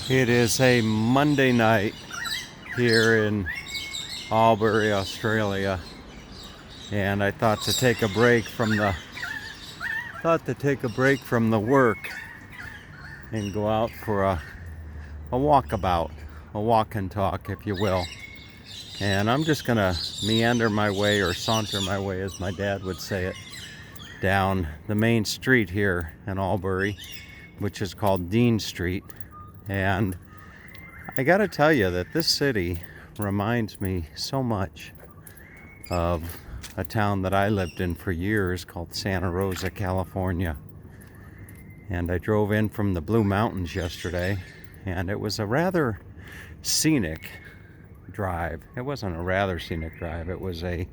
It is a Monday night here in Albury, Australia, and I thought to take a break from the work and go out for a walkabout, a walk and talk, if you will. And I'm just gonna meander my way, or saunter my way, as my dad would say it, down the main street here in Albury, which is called Dean Street. And I gotta tell you that this city reminds me so much of a town that I lived in for years called Santa Rosa, California. And I drove in from the Blue Mountains yesterday, and it was a rather scenic drive. It wasn't a rather scenic drive, it was a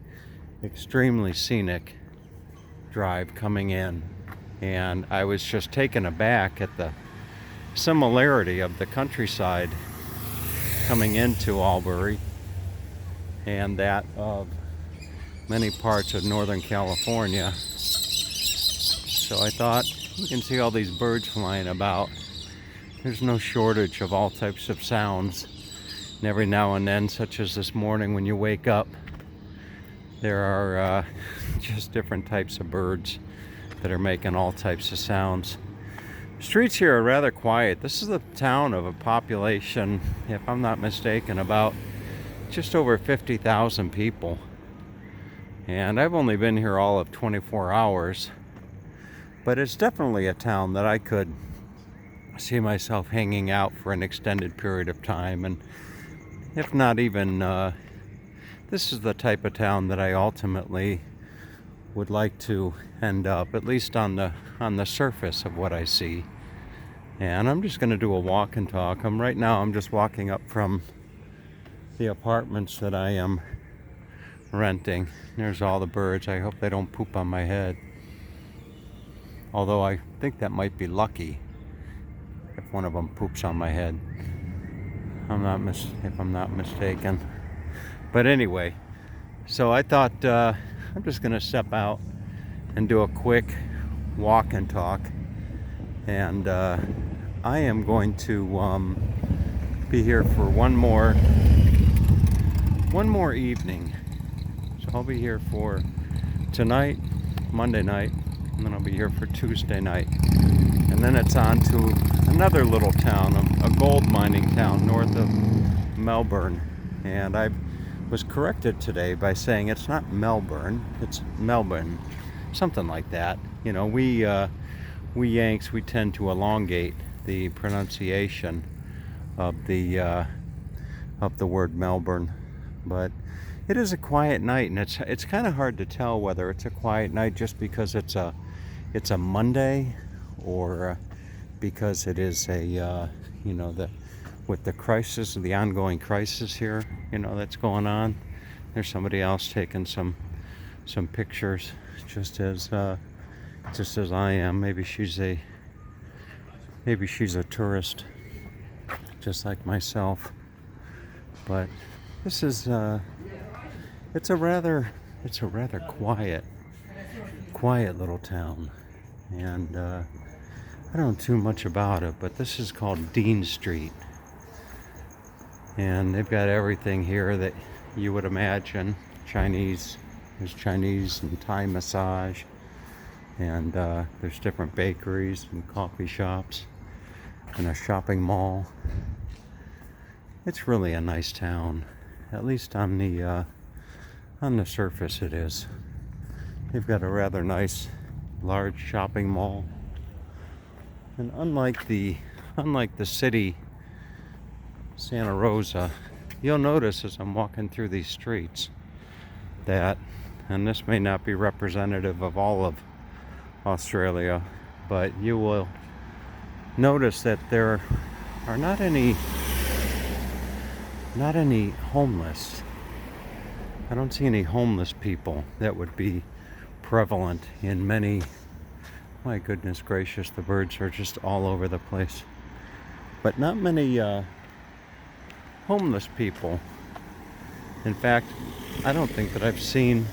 extremely scenic drive coming in. And I was just taken aback at the similarity of the countryside coming into Albury and that of many parts of Northern California. So I thought, you can see all these birds flying about. There's no shortage of all types of sounds. And every now and then, such as this morning when you wake up, there are just different types of birds that are making all types of sounds. Streets here are rather quiet. This is a town of a population, if I'm not mistaken, about just over 50,000 people. And I've only been here all of 24 hours, but it's definitely a town that I could see myself hanging out for an extended period of time. And if not even, this is the type of town that I ultimately would like to end up, at least on the surface of what I see. And I'm just going to do a walk and talk. Right now I'm just walking up from the apartments that I am renting. There's all the birds. I hope they don't poop on my head. Although I think that might be lucky if one of them poops on my head. If I'm not mistaken. But anyway, so I thought I'm just going to step out and do a quick walk and talk. And I am going to be here for one more evening. So I'll be here for tonight, Monday night, and then I'll be here for Tuesday night. And then it's on to another little town, a gold mining town north of Melbourne. And I was corrected today by saying it's not Melbourne, it's Melbourne, something like that. You know, we Yanks, we tend to elongate the pronunciation of the word Melbourne, but it is a quiet night, and it's kind of hard to tell whether it's a quiet night just because it's a Monday, or because it is with the crisis, the ongoing crisis here, that's going on. There's somebody else taking some pictures, just as I am. Maybe she's a tourist, just like myself. But this is it's a rather quiet little town, and I don't know too much about it. But this is called Dean Street, and they've got everything here that you would imagine. Chinese, there's Chinese and Thai massage. And there's different bakeries and coffee shops and a shopping mall. It's really a nice town, at least on the surface it is. They've got a rather nice, large shopping mall. And unlike the city, Santa Rosa, you'll notice as I'm walking through these streets that, and this may not be representative of all of Australia, but you will notice that there are not any homeless. I don't see any homeless people that would be prevalent in many. My goodness gracious, the birds are just all over the place. But not many homeless people. In fact, I don't think that I've seen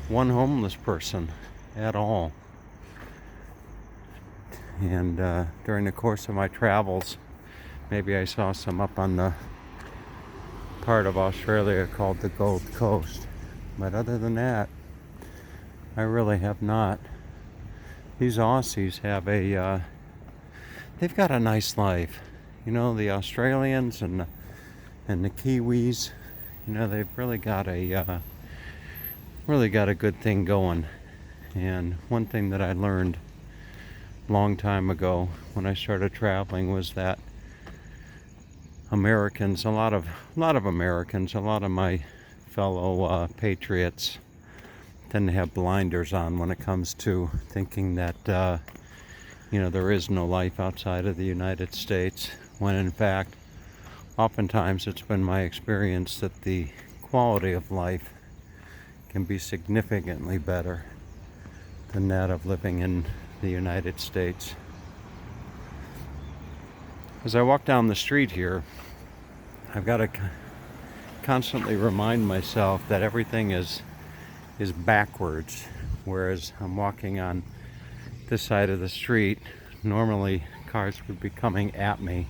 one homeless person at all. And during the course of my travels, Maybe I saw some up on the part of Australia called the Gold Coast. But other than that, I really have not. These Aussies have they've got a nice life. You know, the Australians and the Kiwis, you know, they've really got a good thing going. And one thing that I learned a long time ago when I started traveling was that Americans, a lot of Americans, a lot of my fellow patriots tend to have blinders on when it comes to thinking that there is no life outside of the United States, when in fact oftentimes it's been my experience that the quality of life can be significantly better than that of living in the United States. As I walk down the street here, I've got to constantly remind myself that everything is backwards, whereas I'm walking on this side of the street. Normally cars would be coming at me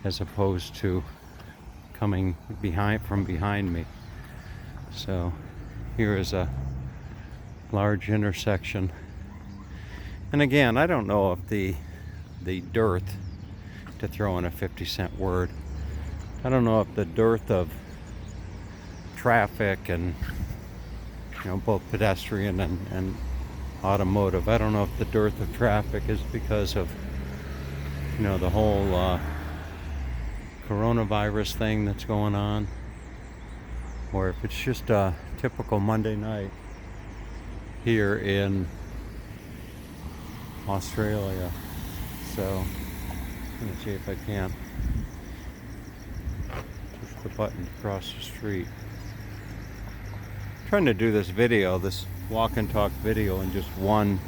as opposed to coming from behind me. So here is a large intersection. And again, I don't know if the dearth, to throw in a 50-cent word, I don't know if the dearth of traffic and both pedestrian and automotive, I don't know if the dearth of traffic is because of the whole coronavirus thing that's going on, or if it's just a typical Monday night here in Australia. So I'm going to see if I can push the button to cross the street. I'm trying to do this walk and talk video in just one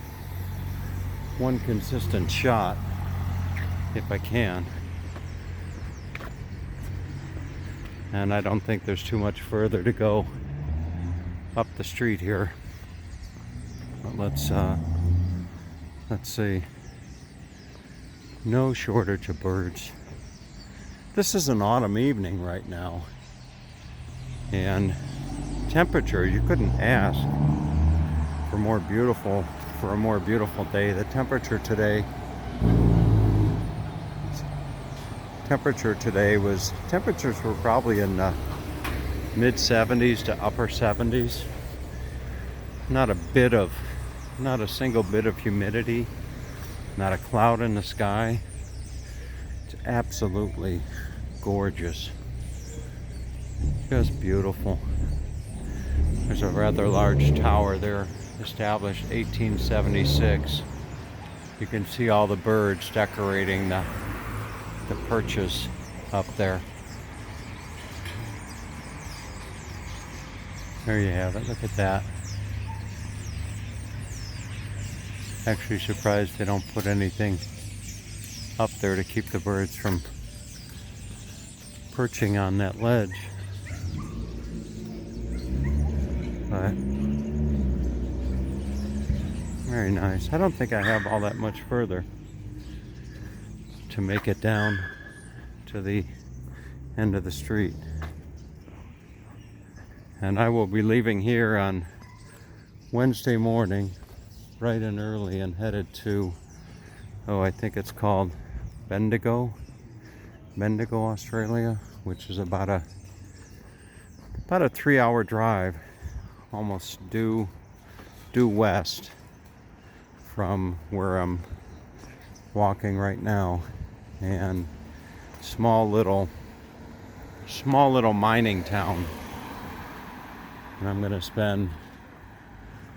consistent shot, if I can. And I don't think there's too much further to go up the street here. But let's see. No shortage of birds. This is an autumn evening right now, and temperature, you couldn't ask for a more beautiful day. The temperature today temperatures were probably in the mid 70s to upper 70s. Not a single bit of humidity, not a cloud in the sky. It's absolutely gorgeous. Just beautiful. There's a rather large tower there, established 1876. You can see all the birds decorating the perches up there. There you have it. Look at that. Actually surprised they don't put anything up there to keep the birds from perching on that ledge. But very nice. I don't think I have all that much further to make it down to the end of the street. And I will be leaving here on Wednesday morning, bright and early, and headed to, I think it's called Bendigo, Australia, which is about a 3-hour drive, almost due west from where I'm walking right now. And small little mining town. And I'm going to spend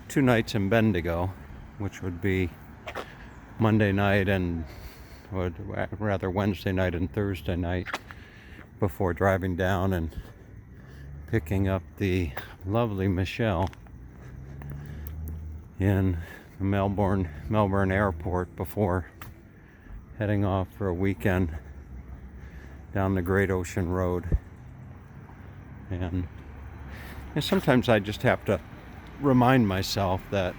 2 nights in Bendigo, which would be Monday night or rather Wednesday night and Thursday night, before driving down and picking up the lovely Michelle in the Melbourne airport before heading off for a weekend down the Great Ocean Road. And sometimes I just have to remind myself that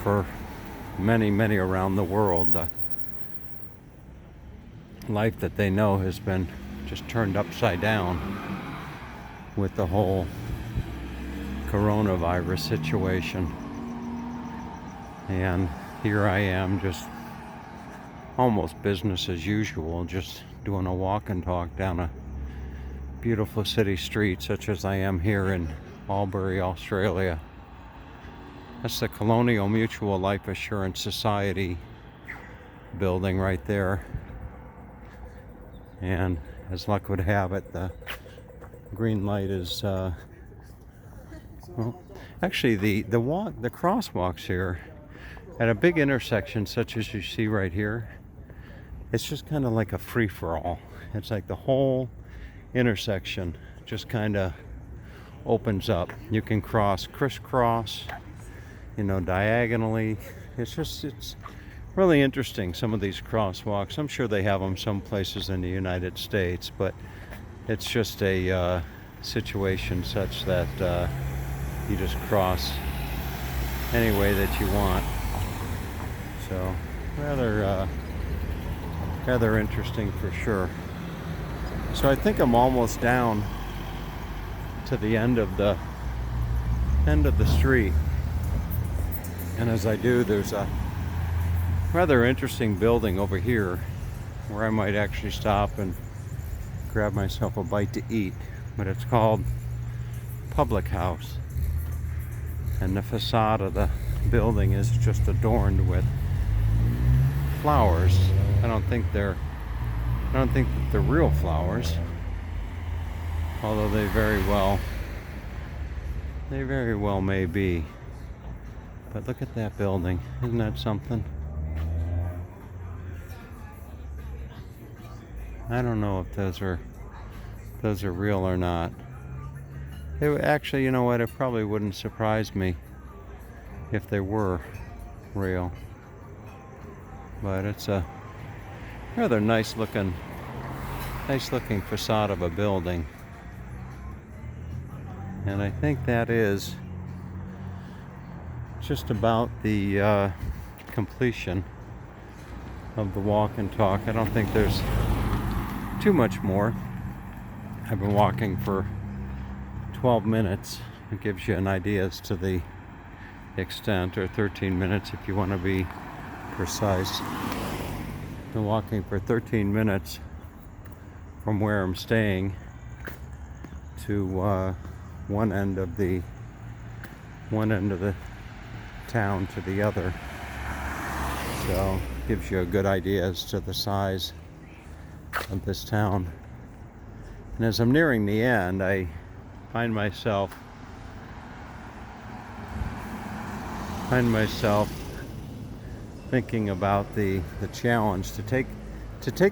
for many around the world, life that they know has been just turned upside down with the whole coronavirus situation. And here I am, just almost business as usual, just doing a walk and talk down a beautiful city street such as I am here in Albury, Australia. That's the Colonial Mutual Life Assurance Society building right there. And as luck would have it, the green light is well, actually the crosswalks here at a big intersection such as you see right here, it's just kind of like a free-for-all. It's like the whole intersection just kind of opens up. You can crisscross, diagonally. It's really interesting, some of these crosswalks. I'm sure they have them some places in the United States, but it's just a situation such that you just cross any way that you want. So rather interesting for sure. So I think I'm almost down to the end of the street, and as I do, there's a rather interesting building over here where I might actually stop and grab myself a bite to eat. But it's called Public House, and the facade of the building is just adorned with flowers. I don't think that they're real flowers, although they very well may be. But look at that building. Isn't that something? I don't know if those are real or not. Actually, you know what? It probably wouldn't surprise me if they were real. But it's a rather nice looking facade of a building. And I think that is just about the completion of the walk and talk. I don't think there's too much more. I've been walking for 12 minutes. It gives you an idea as to the extent, or 13 minutes if you want to be precise. Been walking for 13 minutes from where I'm staying to one end of the town to the other. So gives you a good idea as to the size of this town. And as I'm nearing the end, I find myself thinking about the challenge to take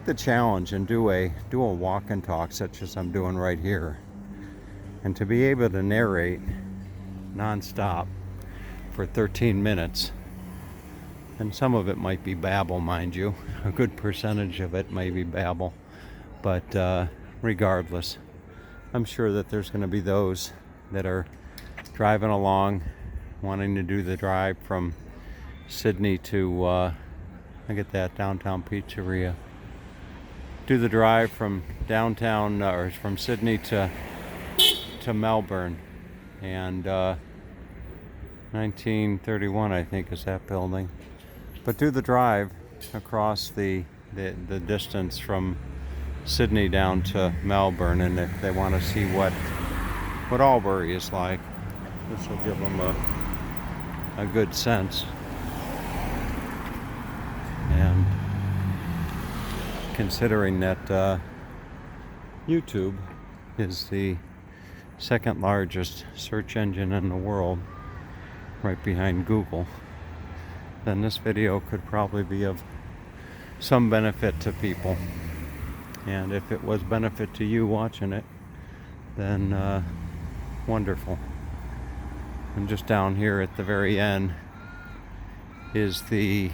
the challenge and do a walk and talk such as I'm doing right here, and to be able to narrate nonstop for 13 minutes. And some of it might be babble, mind you. A good percentage of it may be babble, but regardless, I'm sure that there's going to be those that are driving along, wanting to do the drive from Sydney to, I get that, Downtown Pizzeria. Do the drive from downtown, or from Sydney to Melbourne. And 1931, I think, is that building. But do the drive across the distance from Sydney down to Melbourne, and if they want to see what Albury is like, this will give them a good sense. And considering that YouTube is the second largest search engine in the world, right behind Google, then this video could probably be of some benefit to people. And if it was benefit to you watching it, then wonderful. And just down here at the very end is the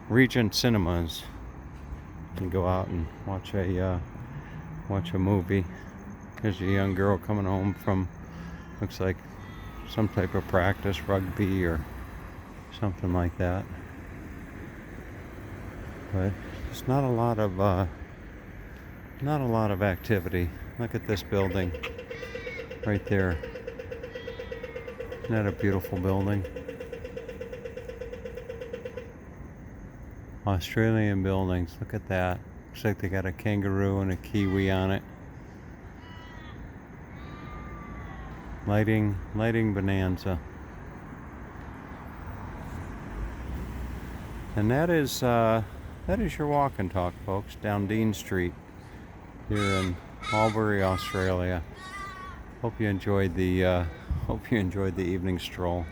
Regent Cinemas. You can go out and watch a movie. There's a young girl coming home from, looks like some type of practice, rugby or something like that. But Just not a lot of activity. Look at this building right there. Isn't that a beautiful building? Australian buildings. Look at that. Looks like they got a kangaroo and a kiwi on it. Lighting bonanza. And that is your walk and talk, folks, down Dean Street here in Albury, Australia. Hope you enjoyed the evening stroll.